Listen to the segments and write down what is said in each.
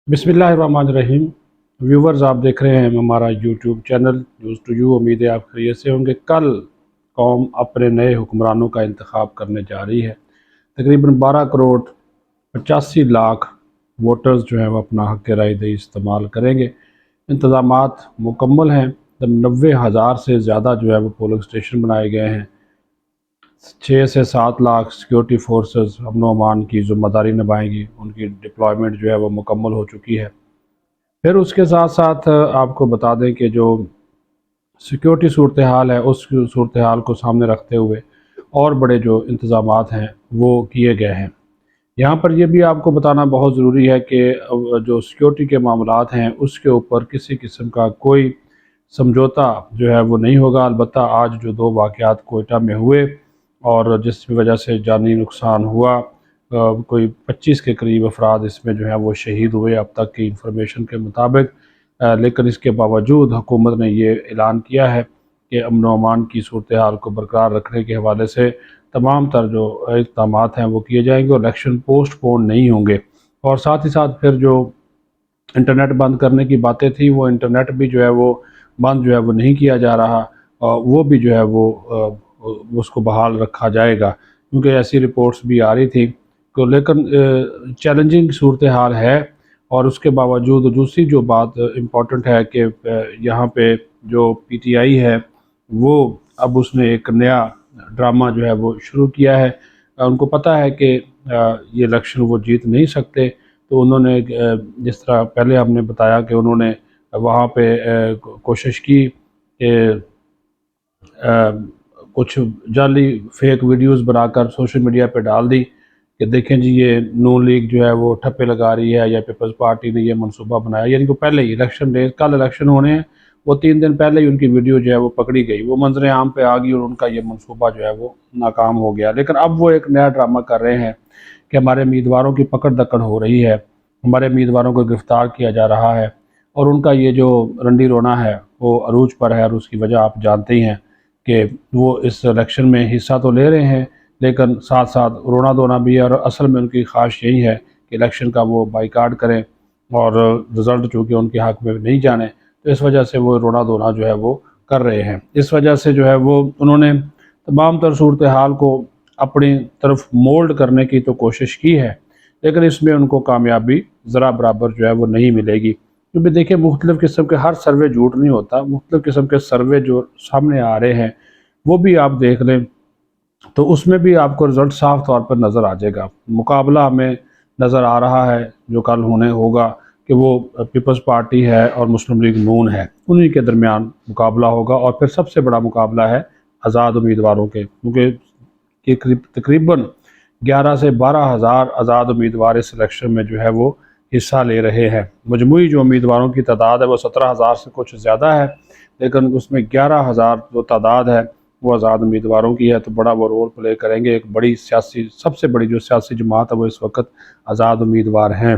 बिस्मिल्लाहिर्रहमानिर्रहीम। व्यूवर्स, आप देख रहे हैं हमारा YouTube channel news to you. उम्मीद है आप खैरियत से होंगे। कल कौम अपने नए हुक्मरानों का इंतखाब करने जा रही है। तकरीबन 12 करोड़ 85 लाख वोटर्स जो हैं वो अपना हक़ राय दही इस्तेमाल करेंगे। इंतज़ामात मुकम्मल हैं। 90,000 से ज़्यादा जो है वो पोलिंग स्टेशन बनाए गए हैं। 6 से 7 लाख सिक्योरिटी फोर्सेस अमन व अमान की ज़िम्मेदारी निभाएंगी। उनकी डिप्लॉयमेंट जो है वो मुकम्मल हो चुकी है। फिर उसके साथ साथ आपको बता दें कि जो सिक्योरिटी सूरत हाल है, उस सूरत हाल को सामने रखते हुए और बड़े जो इंतज़ामात हैं वो किए गए हैं। यहाँ पर यह भी आपको बताना बहुत ज़रूरी है कि जो सिक्योरिटी के मामलात हैं उसके ऊपर किसी किस्म का कोई समझौता जो है वो नहीं होगा। अलबत्ता आज जो 2 वाक़यात कोयटा में हुए और जिस वजह से जानी नुकसान हुआ, कोई 25 के करीब अफराद इसमें जो है वो शहीद हुए अब तक की इंफॉर्मेशन के मुताबिक। लेकिन इसके बावजूद हुकूमत ने ये ऐलान किया है कि अमन व अमान की सूरत हाल को बरकरार रखने के हवाले से तमाम तर जो इक़दाम हैं वो किए जाएंगे और इलेक्शन पोस्टपोन नहीं होंगे। और साथ ही साथ फिर जो इंटरनेट बंद करने की बातें थी, वो इंटरनेट भी जो है वो बंद जो है वो नहीं किया जा रहा, और वो भी जो है वो उसको बहाल रखा जाएगा, क्योंकि ऐसी रिपोर्ट्स भी आ रही थी। तो लेकिन चैलेंजिंग सूरत हाल है। और उसके बावजूद दूसरी जो बात इम्पॉर्टेंट है कि यहाँ पे जो पीटीआई है वो अब उसने एक नया ड्रामा जो है वो शुरू किया है। उनको पता है कि ये इलेक्शन वो जीत नहीं सकते, तो उन्होंने जिस तरह पहले हमने बताया कि उन्होंने वहाँ पे कोशिश की कि कुछ जाली फेक वीडियोस बनाकर सोशल मीडिया पे डाल दी कि देखें जी, ये नून लीग जो है वो ठप्पे लगा रही है या पीपल्स पार्टी ने ये मंसूबा बनाया। यानी कि पहले ही इलेक्शन डे, कल इलेक्शन होने हैं, वो 3 दिन पहले ही उनकी वीडियो जो है वो पकड़ी गई, वो मंजर आम पे आ गई और उनका ये मंसूबा जो है वो नाकाम हो गया। लेकिन अब वो एक नया ड्रामा कर रहे हैं कि हमारे उम्मीदवारों की पकड़ दकड़ हो रही है, हमारे उम्मीदवारों को गिरफ़्तार किया जा रहा है, और उनका ये जो रंडी रोना है वो अरूज पर है। और उसकी वजह आप जानते ही हैं कि वो इस इलेक्शन में हिस्सा तो ले रहे हैं, लेकिन साथ साथ रोना धोना भी है। और असल में उनकी ख्वाहिश यही है कि इलेक्शन का वो बाइकाट करें और रिज़ल्ट चूँकि उनके हक़ में नहीं जाने, तो इस वजह से वो रोना धोना जो है वो कर रहे हैं। इस वजह से जो है वो उन्होंने तमाम तर सूरत हाल को अपनी तरफ मोल्ड करने की तो कोशिश की है, लेकिन इसमें उनको कामयाबी ज़रा बराबर जो है वो नहीं मिलेगी। क्योंकि देखिए, मुख्तलिफ़ किस्म के हर सर्वे झूठ नहीं होता। मुख्तलिफ़ किस्म के सर्वे जो सामने आ रहे हैं वो भी आप देख लें तो उसमें भी आपको रिज़ल्ट साफ़ तौर पर नज़र आ जाएगा। मुकाबला हमें नज़र आ रहा है जो कल होने होगा कि वो पीपल्स पार्टी है और मुस्लिम लीग नून है, उन्हीं के दरमियान मुकाबला होगा। और फिर सबसे बड़ा मुकाबला है आज़ाद उम्मीदवारों के, क्योंकि तकरीबन 11 से 12 हज़ार आज़ाद उम्मीदवार इस इलेक्शन में जो है वो हिस्सा ले रहे हैं। मजमूई जो उम्मीदवारों की तादाद है वो 17,000 से कुछ ज़्यादा है, लेकिन उसमें 11,000 जो तादाद है वो आज़ाद उम्मीदवारों की है, तो बड़ा वो रोल प्ले करेंगे। एक बड़ी सियासी, सबसे बड़ी जो सियासी जमात है वो इस वक्त आज़ाद उम्मीदवार हैं।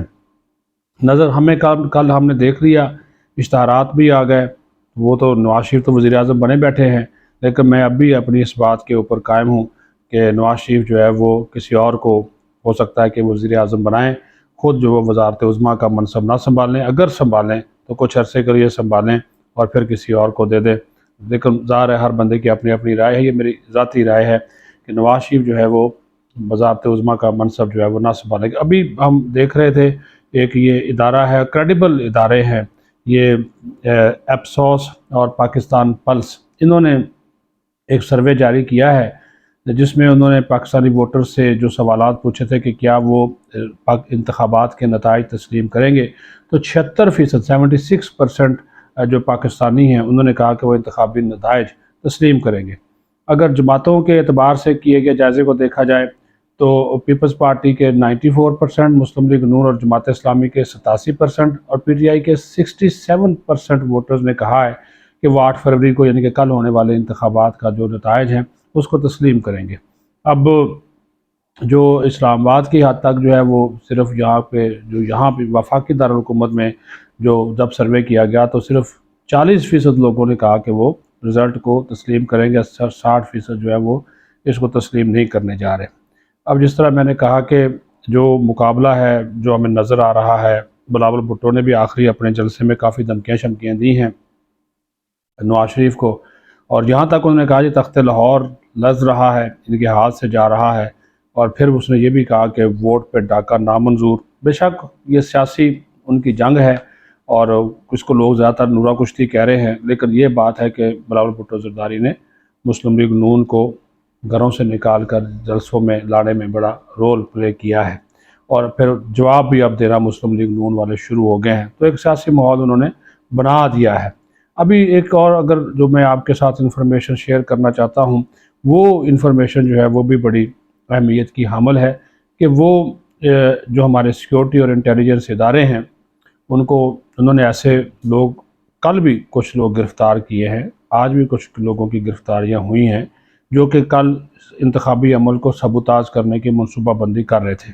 नज़र हमें कल हमने देख लिया, इश्तहारात भी आ गए। वो तो नवाज शरीफ तो वज़ीर आज़म बने बैठे हैं, लेकिन मैं अब भी अपनी इस बात के ऊपर कायम हूँ कि नवाज शरीफ जो है वो किसी और को हो सकता है कि वज़ीर आज़म बनाएँ, ख़ुद जो वो वज़ारत उज़्मा का मनसब ना संभालें। अगर संभालें तो कुछ अरसे के लिए संभालें और फिर किसी और को दे दें। लेकिन ज़ाहिर है हर बंदे की अपनी अपनी राय है। ये मेरी ज़ाती राय है कि नवाज शरीफ जो है वो वज़ारत उज़्मा का मनसब जो है वो ना संभालेंगे। अभी हम देख रहे थे, एक ये इदारा है, क्रेडिबल इदारे हैं ये, एप्सोस और पाकिस्तान पल्स, इन्होंने एक सर्वे जारी किया है जिसमें उन्होंने पाकिस्तानी वोटर से जो सवालात पूछे थे कि क्या वो इंतखाबात के नताइज तस्लीम करेंगे, तो 76%, 76% जो पाकिस्तानी हैं उन्होंने कहा कि वो इंतखाबी नताइज तस्लीम करेंगे। अगर जमातों के एतबार से किए गए जायज़े को देखा जाए तो पीपल्स पार्टी के 94%, मुस्लिम लीग नून और जमात इस्लामी के 87% और पीटीआई के 67% वोटर्स ने कहा है कि वो 8 फरवरी को, यानी कि कल होने वाले इंतखाबात का जो नताइज हैं उसको तस्लीम करेंगे। अब जो इस्लामाबाद की हद तक जो है वो सिर्फ यहाँ पे वफाकी दारुल-हुकूमत में जो जब सर्वे किया गया तो सिर्फ 40% लोगों ने कहा कि वो रिज़ल्ट को तस्लीम करेंगे, 60% जो है वो इसको तस्लीम नहीं करने जा रहे। अब जिस तरह मैंने कहा कि जो मुकाबला है जो हमें नज़र आ रहा है بلاول بھٹو نے بھی آخری اپنے جلسے میں کافی دھمکیاں شمکیاں دی ہیں نواز شریف کو، اور یہاں تک انہوں نے کہا کہ تخت لاہور لرز رہا ہے، ان کے ہاتھ سے جا رہا ہے، اور پھر اس نے یہ بھی کہا کہ ووٹ پہ ڈاکہ نامنظور۔ بے شک یہ سیاسی ان کی جنگ ہے اور اس کو لوگ زیادہ تر نورا کشتی کہہ رہے ہیں، لیکن یہ بات ہے کہ بلاول بھٹو زرداری نے مسلم لیگ نون کو گھروں سے نکال کر جلسوں میں لانے میں بڑا رول پلے کیا ہے، اور پھر جواب بھی اب دینا مسلم لیگ نون والے شروع ہو گئے ہیں، تو ایک سیاسی ماحول انہوں نے بنا دیا ہے۔ ابھی ایک اور اگر جو میں آپ کے ساتھ انفارمیشن شیئر کرنا چاہتا ہوں، وہ انفارمیشن جو ہے وہ بھی بڑی اہمیت کی حامل ہے کہ وہ جو ہمارے سیکیورٹی اور انٹیلیجنس ادارے ہیں انہوں نے ایسے لوگ، کل بھی کچھ لوگ گرفتار کیے ہیں، آج بھی کچھ لوگوں کی گرفتاریاں ہوئی ہیں جو کہ کل انتخابی عمل کو سبوتاژ کرنے کی منصوبہ بندی کر رہے تھے،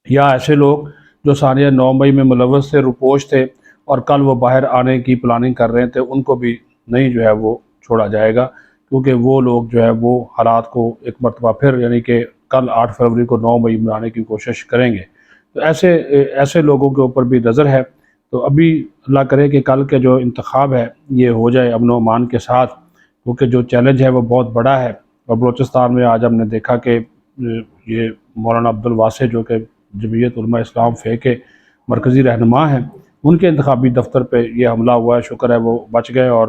یا ایسے لوگ جو ثانیہ 9 مئی میں ملوث سے روپوش تھے اور کل وہ باہر آنے کی پلاننگ کر رہے تھے، ان کو بھی نہیں جو ہے وہ چھوڑا جائے گا، کیونکہ وہ لوگ جو ہے وہ حالات کو ایک مرتبہ پھر یعنی کہ کل 8 فروری کو 9 مئی منانے کی کوشش کریں گے، تو ایسے لوگوں کے اوپر بھی نظر ہے۔ تو ابھی اللہ کرے کہ کل کے جو انتخاب ہے یہ ہو جائے امن و امان کے ساتھ، کیونکہ جو چیلنج ہے وہ بہت بڑا ہے، اور بلوچستان میں آج ہم نے دیکھا کہ یہ مولانا عبدالواسع جو کہ جمعیت علماء اسلام فے کے مرکزی رہنما ہیں، ان کے انتخابی دفتر پہ یہ حملہ ہوا ہے، شکر ہے وہ بچ گئے، اور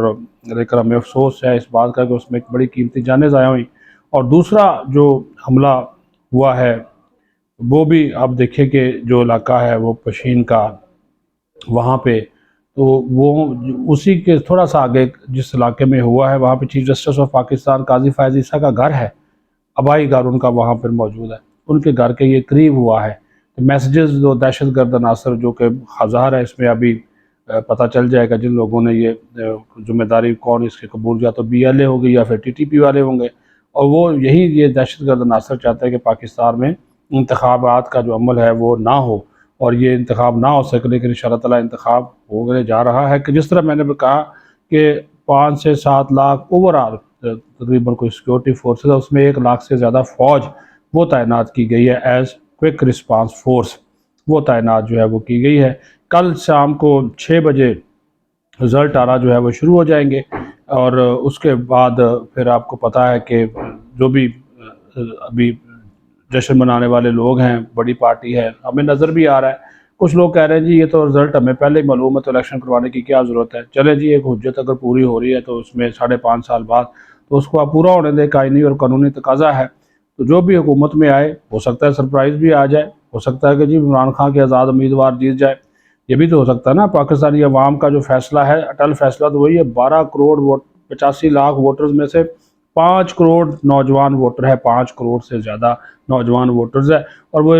لیکن ہمیں افسوس ہے اس بات کا کہ اس میں ایک بڑی قیمتی جانیں ضائع ہوئیں۔ اور دوسرا جو حملہ ہوا ہے وہ بھی آپ دیکھیں کہ جو علاقہ ہے وہ پشین کا، وہاں پہ تو وہ اسی کے تھوڑا سا آگے جس علاقے میں ہوا ہے وہاں پہ چیف جسٹس آف پاکستان قاضی فائز عیسیٰ کا گھر ہے، آبائی گھر ان کا وہاں پر موجود ہے، ان کے گھر کے یہ قریب ہوا ہے۔ میسیجز جو دہشت گرد عناصر جو کہ ہزار ہے، اس میں ابھی پتہ چل جائے گا جن لوگوں نے یہ ذمہ داری کون اس کے قبول، یا تو بی ایل اے ہوگی یا پھر ٹی ٹی پی والے ہوں گے، اور وہ یہی یہ دہشت گرد عناصر چاہتے ہیں کہ پاکستان میں انتخابات کا جو عمل ہے وہ نہ ہو، اور یہ انتخاب نہ ہو سکے، لیکن انشاءاللہ تعالیٰ انتخاب ہونے جا رہا ہے کہ جس طرح میں نے کہا کہ 5 سے 7 لاکھ اوورآل تقریباً کوئی سیکیورٹی فورسز ہے، اس میں 1 لاکھ سے زیادہ فوج وہ تعینات کی گئی ہے ایز کوئک رسپانس فورس، وہ تعینات جو ہے وہ کی گئی ہے۔ کل شام کو 6 بجے رزلٹ آنا جو ہے وہ شروع ہو جائیں گے، اور اس کے بعد پھر آپ کو پتہ ہے کہ جو بھی ابھی جشن منانے والے لوگ ہیں، بڑی پارٹی ہے، ہمیں نظر بھی آ رہا ہے، کچھ لوگ کہہ رہے ہیں جی یہ تو رزلٹ ہمیں پہلے ہی معلوم ہے تو الیکشن کروانے کی کیا ضرورت ہے، چلے جی ایک حجت اگر پوری ہو رہی ہے تو اس میں 5.5 سال بعد تو اس کو آپ پورا ہونے دیں، آئینی اور قانونی تقاضا ہے، تو جو بھی حکومت میں آئے ہو سکتا ہے سرپرائز بھی آ جائے، ہو سکتا ہے کہ جی عمران خان کے آزاد امیدوار جیت جائے، یہ بھی تو ہو سکتا ہے نا۔ پاکستانی عوام کا جو فیصلہ ہے، اٹل فیصلہ تو وہی ہے، 12 کروڑ 85 لاکھ ووٹرز میں سے 5 کروڑ نوجوان ووٹر ہے، 5 کروڑ سے زیادہ نوجوان ووٹرز ہے، اور وہ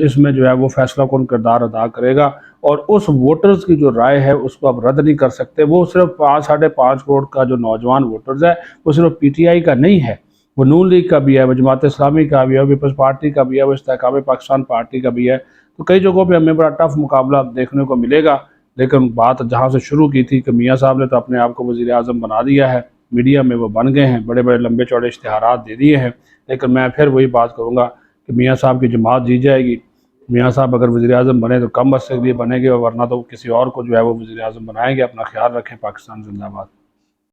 اس میں جو ہے وہ فیصلہ کن کردار ادا کرے گا، اور اس ووٹرز کی جو رائے ہے اس کو آپ رد نہیں کر سکتے۔ وہ صرف 5.5 کروڑ کا جو نوجوان ووٹرز ہے وہ صرف پی ٹی آئی کا نہیں ہے، وہ نون لیگ کا بھی ہے، وہ جماعت اسلامی کا بھی ہے، وہ پیپلز پارٹی کا بھی ہے، وہ استحکام پاکستان پارٹی کا بھی ہے، تو کئی جگہوں پہ ہمیں بڑا ٹف مقابلہ دیکھنے کو ملے گا، لیکن بات جہاں سے شروع کی تھی کہ میاں صاحب نے تو اپنے آپ کو وزیر اعظم بنا دیا ہے، میڈیا میں وہ بن گئے ہیں، بڑے بڑے لمبے چوڑے اشتہارات دے دیے ہیں، لیکن میں پھر وہی بات کروں گا کہ میاں صاحب کی جماعت جیت جائے گی۔ میاں صاحب اگر وزیر اعظم بنے تو کم عرصے کے لیے بنے گے، اور ورنہ تو کسی اور کو جو ہے وہ وزیر اعظم بنائیں گے۔ اپنا خیال رکھیں، پاکستان زندہ باد۔